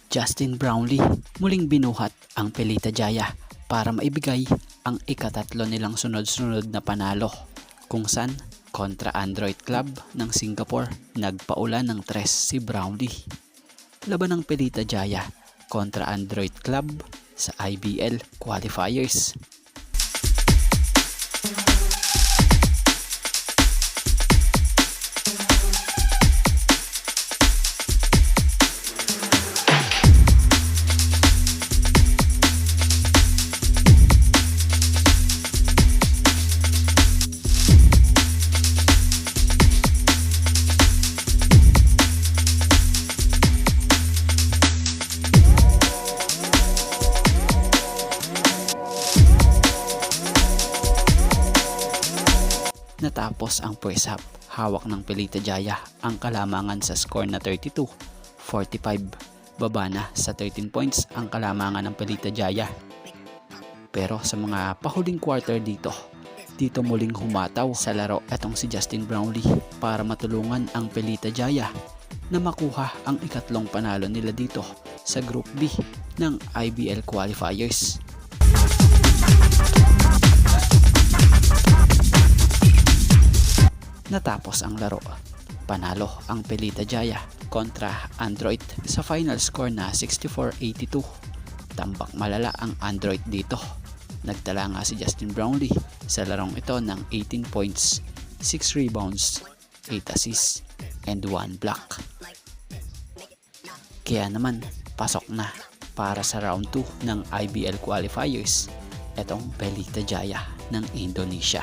Justin Brownlee muling binuhat ang Pelita Jaya para maibigay ang ikatatlo nilang sunod-sunod na panalo, kung saan kontra Android Club ng Singapore nagpaula ng 3 si Brownlee. Laban ng Pelita Jaya kontra Android Club sa IBL qualifiers. Natapos ang first half, hawak ng Pelita Jaya ang kalamangan sa score na 32-45. Baba na sa 13 points ang kalamangan ng Pelita Jaya. Pero sa mga pahuling quarter dito muling humataw sa laro etong si Justin Brownlee para matulungan ang Pelita Jaya na makuha ang ikatlong panalo nila dito sa Group B ng IBL qualifiers. Natapos ang laro, panalo ang Pelita Jaya kontra Android sa final score na 64-82. Tambak malala ang Android dito. Nagtala nga si Justin Brownlee sa larong ito ng 18 points, 6 rebounds, 8 assists, and 1 block. Kaya naman, pasok na para sa round 2 ng IBL qualifiers itong Pelita Jaya ng Indonesia.